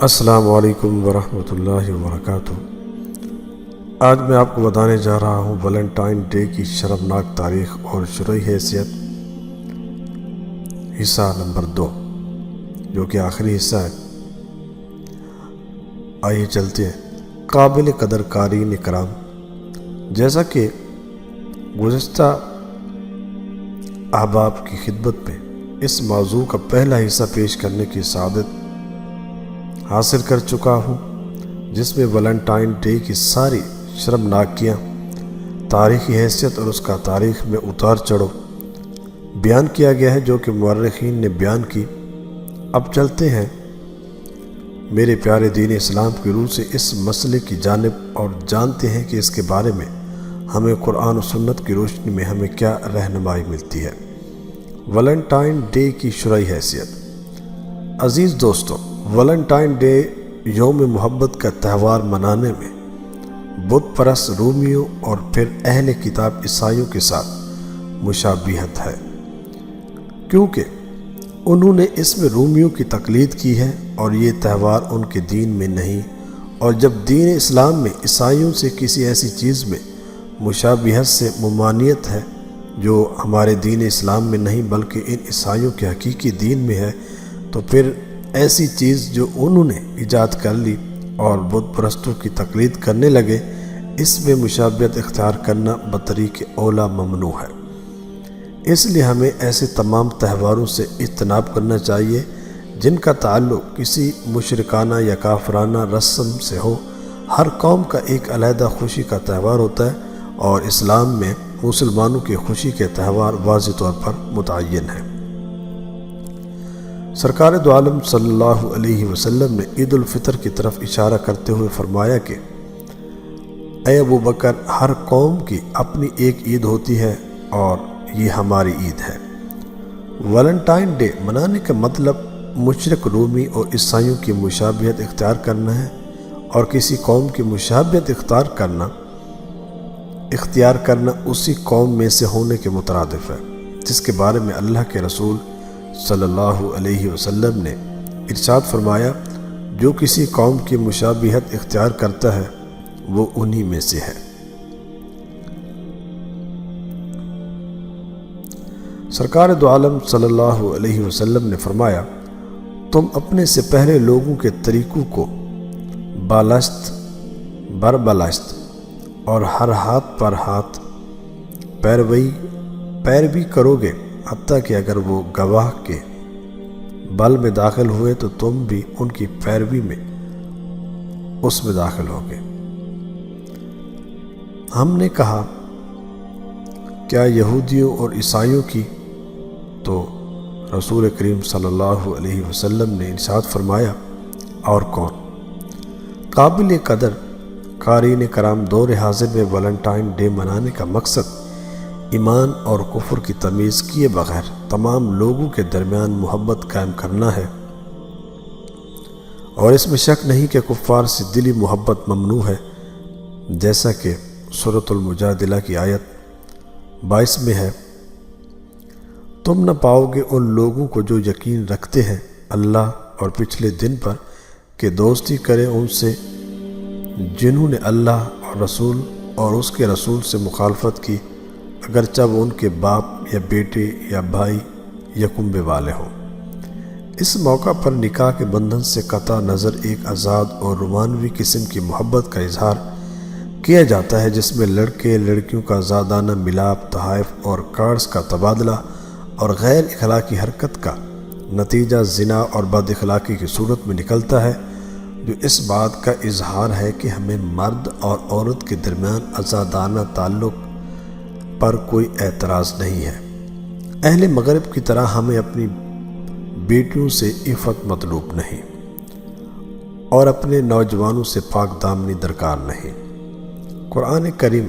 السلام علیکم ورحمۃ اللہ وبرکاتہ۔ آج میں آپ کو بتانے جا رہا ہوں ویلنٹائن ڈے کی شرمناک تاریخ اور شرعی حیثیت، حصہ نمبر 2، جو کہ آخری حصہ ہے۔ آئیے چلتے ہیں۔ قابل قدر قارئین کرام، جیسا کہ گزشتہ احباب کی خدمت میں اس موضوع کا پہلا حصہ پیش کرنے کی سعادت حاصل کر چکا ہوں، جس میں ویلنٹائن ڈے کی ساری شرمناکیاں، تاریخی حیثیت اور اس کا تاریخ میں اتار چڑھو بیان کیا گیا ہے، جو کہ مورخین نے بیان کی۔ اب چلتے ہیں میرے پیارے دین اسلام کی روح سے اس مسئلے کی جانب اور جانتے ہیں کہ اس کے بارے میں ہمیں قرآن و سنت کی روشنی میں ہمیں کیا رہنمائی ملتی ہے۔ ویلنٹائن ڈے کی شرعی حیثیت۔ عزیز دوستو، ویلنٹائن ڈے یوم محبت کا تہوار منانے میں بت پرست رومیوں اور پھر اہل کتاب عیسائیوں کے ساتھ مشابہت ہے، کیونکہ انہوں نے اس میں رومیوں کی تقلید کی ہے اور یہ تہوار ان کے دین میں نہیں، اور جب دین اسلام میں عیسائیوں سے کسی ایسی چیز میں مشابہت سے ممانعت ہے جو ہمارے دین اسلام میں نہیں بلکہ ان عیسائیوں کے حقیقی دین میں ہے، تو پھر ایسی چیز جو انہوں نے ایجاد کر لی اور بت پرستوں کی تقلید کرنے لگے، اس میں مشابہت اختیار کرنا بطریق اولا ممنوع ہے۔ اس لیے ہمیں ایسے تمام تہواروں سے اجتناب کرنا چاہیے جن کا تعلق کسی مشرکانہ یا کافرانہ رسم سے ہو۔ ہر قوم کا ایک علیحدہ خوشی کا تہوار ہوتا ہے، اور اسلام میں مسلمانوں کی خوشی کے تہوار واضح طور پر متعین ہیں۔ سرکار دو عالم صلی اللہ علیہ وسلم نے عید الفطر کی طرف اشارہ کرتے ہوئے فرمایا کہ اے ابو بکر، ہر قوم کی اپنی ایک عید ہوتی ہے اور یہ ہماری عید ہے۔ ویلنٹائن ڈے منانے کا مطلب مشرک رومی اور عیسائیوں کی مشابہت اختیار کرنا ہے، اور کسی قوم کی مشابہت اختیار کرنا اسی قوم میں سے ہونے کے مترادف ہے، جس کے بارے میں اللہ کے رسول صلی اللہ علیہ وسلم نے ارشاد فرمایا، جو کسی قوم کی مشابہت اختیار کرتا ہے وہ انہی میں سے ہے۔ سرکار دو عالم صلی اللہ علیہ وسلم نے فرمایا، تم اپنے سے پہلے لوگوں کے طریقوں کو بربلاشت اور ہر ہاتھ پر ہاتھ پیروی کرو گے، حتیٰ کہ اگر وہ گواہ کے بل میں داخل ہوئے تو تم بھی ان کی پیروی میں اس میں داخل ہوگے۔ ہم نے کہا، کیا یہودیوں اور عیسائیوں کی؟ تو رسول کریم صلی اللہ علیہ وسلم نے ارشاد فرمایا، اور کون؟ قابل قدر قارئین کرام، دور حاضر میں ویلنٹائن ڈے منانے کا مقصد ایمان اور کفر کی تمیز کیے بغیر تمام لوگوں کے درمیان محبت قائم کرنا ہے، اور اس میں شک نہیں کہ کفار سے دلی محبت ممنوع ہے، جیسا کہ سورۃ المجادلہ کی آیت 22 میں ہے۔ تم نہ پاؤ گے ان لوگوں کو جو یقین رکھتے ہیں اللہ اور پچھلے دن پر کہ دوستی کرے ان سے جنہوں نے اللہ اور رسول اور اس کے رسول سے مخالفت کی، اگرچہ وہ ان کے باپ یا بیٹے یا بھائی یا کنبے والے ہوں۔ اس موقع پر نکاح کے بندھن سے قطع نظر ایک آزاد اور رومانوی قسم کی محبت کا اظہار کیا جاتا ہے، جس میں لڑکے لڑکیوں کا آزادانہ ملاپ، تحائف اور کارڈز کا تبادلہ اور غیر اخلاقی حرکت کا نتیجہ زنا اور بد اخلاقی کی صورت میں نکلتا ہے، جو اس بات کا اظہار ہے کہ ہمیں مرد اور عورت کے درمیان آزادانہ تعلق پر کوئی اعتراض نہیں ہے۔ اہل مغرب کی طرح ہمیں اپنی بیٹیوں سے عفت مطلوب نہیں، اور اپنے نوجوانوں سے پاک دامنی درکار نہیں۔ قرآن کریم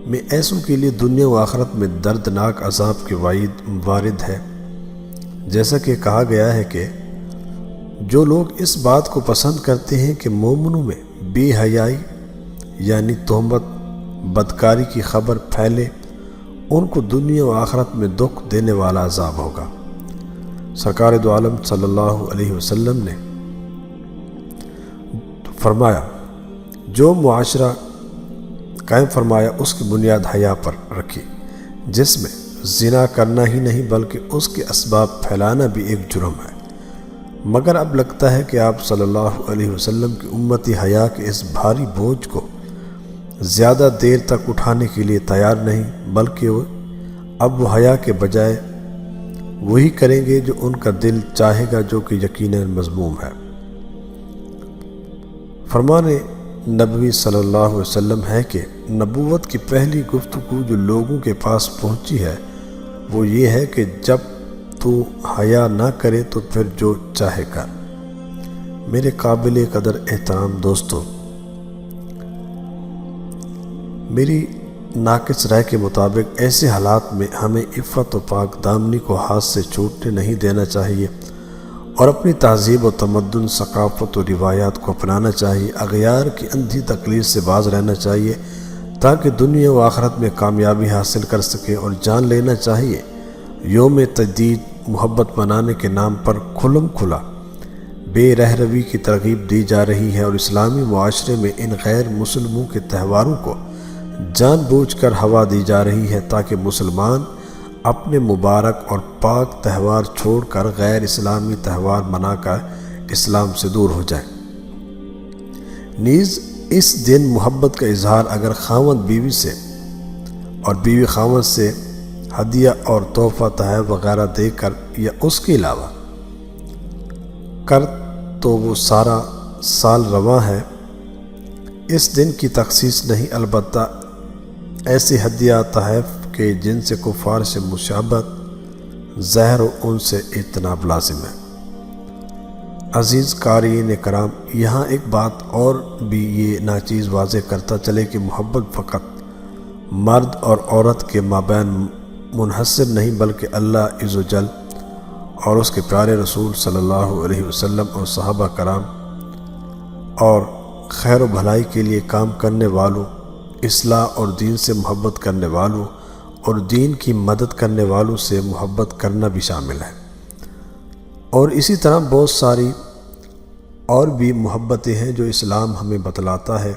میں ایسوں کے لیے دنیا و آخرت میں دردناک عذاب کی وعید وارد ہے، جیسا کہ کہا گیا ہے کہ جو لوگ اس بات کو پسند کرتے ہیں کہ مومنوں میں بے حیائی یعنی تہمت بدکاری کی خبر پھیلے، ان کو دنیا و آخرت میں دکھ دینے والا عذاب ہوگا۔ سرکار دو عالم صلی اللہ علیہ وسلم نے فرمایا جو معاشرہ قائم فرمایا اس کی بنیاد حیا پر رکھی، جس میں زنا کرنا ہی نہیں بلکہ اس کے اسباب پھیلانا بھی ایک جرم ہے۔ مگر اب لگتا ہے کہ آپ صلی اللہ علیہ وسلم کی امتی حیا کے اس بھاری بوجھ کو زیادہ دیر تک اٹھانے کے لیے تیار نہیں، بلکہ اب وہ حیا کے بجائے وہی کریں گے جو ان کا دل چاہے گا، جو کہ یقیناً مذموم ہے۔ فرمان نبوی صلی اللہ علیہ وسلم ہے کہ نبوت کی پہلی گفتگو جو لوگوں کے پاس پہنچی ہے وہ یہ ہے کہ جب تو حیا نہ کرے تو پھر جو چاہے کر۔ میرے قابل قدر احترام دوستو، میری ناقص رائے کے مطابق ایسے حالات میں ہمیں عفت و پاک دامنی کو ہاتھ سے چھوٹنے نہیں دینا چاہیے اور اپنی تہذیب و تمدن، ثقافت و روایات کو اپنانا چاہیے۔ اغیار کی اندھی تقلید سے باز رہنا چاہیے تاکہ دنیا و آخرت میں کامیابی حاصل کر سکے، اور جان لینا چاہیے یوم تجدید محبت منانے کے نام پر کھلم کھلا بے رہروی کی ترغیب دی جا رہی ہے، اور اسلامی معاشرے میں ان غیر مسلموں کے تہواروں کو جان بوجھ کر ہوا دی جا رہی ہے تاکہ مسلمان اپنے مبارک اور پاک تہوار چھوڑ کر غیر اسلامی تہوار منا کر اسلام سے دور ہو جائیں۔ نیز اس دن محبت کا اظہار اگر خاوند بیوی سے اور بیوی خاوند سے ہدیہ اور تحفہ تحائف وغیرہ دے کر یا اس کے علاوہ کر تو وہ سارا سال رواں ہے۔ اس دن کی تخصیص نہیں، البتہ ایسی ہدیہ تحائف کہ جن سے کفار سے مشابہت ظاہر و ان سے اجتناب لازم ہے۔ عزیز قارئین کرام، یہاں ایک بات اور بھی یہ ناچیز واضح کرتا چلے کہ محبت فقط مرد اور عورت کے مابین منحصر نہیں بلکہ اللہ عز و جل اور اس کے پیارے رسول صلی اللہ علیہ وسلم اور صحابہ کرام اور خیر و بھلائی کے لیے کام کرنے والوں، اصلاح اور دین سے محبت کرنے والوں اور دین کی مدد کرنے والوں سے محبت کرنا بھی شامل ہے، اور اسی طرح بہت ساری اور بھی محبتیں ہیں جو اسلام ہمیں بتلاتا ہے۔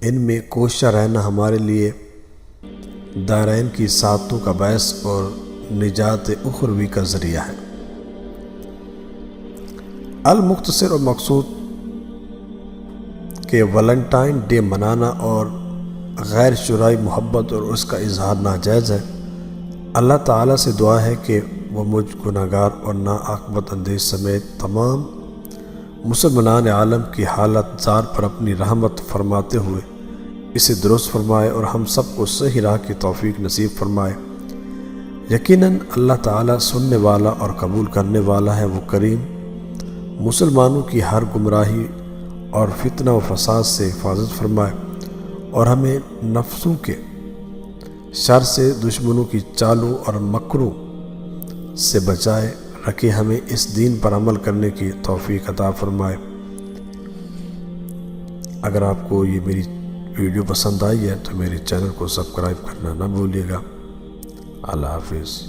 ان میں کوشاں رہنا ہمارے لیے دارین کی سعادتوں کا باعث اور نجات اخروی کا ذریعہ ہے۔ المختصر اور مقصود کہ ویلنٹائن ڈے منانا اور غیر شرعی محبت اور اس کا اظہار ناجائز ہے۔ اللہ تعالیٰ سے دعا ہے کہ وہ مجھ گناہگار اور ناعاقبت اندیش سمیت تمام مسلمان عالم کی حالت زار پر اپنی رحمت فرماتے ہوئے اسے درست فرمائے اور ہم سب کو صحیح راہ کی توفیق نصیب فرمائے۔ یقیناً اللہ تعالیٰ سننے والا اور قبول کرنے والا ہے، وہ کریم مسلمانوں کی ہر گمراہی اور فتنہ و فساد سے حفاظت فرمائے اور ہمیں نفسوں کے شر سے، دشمنوں کی چالوں اور مکروں سے بچائے رکھے، ہمیں اس دین پر عمل کرنے کی توفیق عطا فرمائے۔ اگر آپ کو یہ میری ویڈیو پسند آئی ہے تو میرے چینل کو سبسکرائب کرنا نہ بھولیے گا۔ اللہ حافظ۔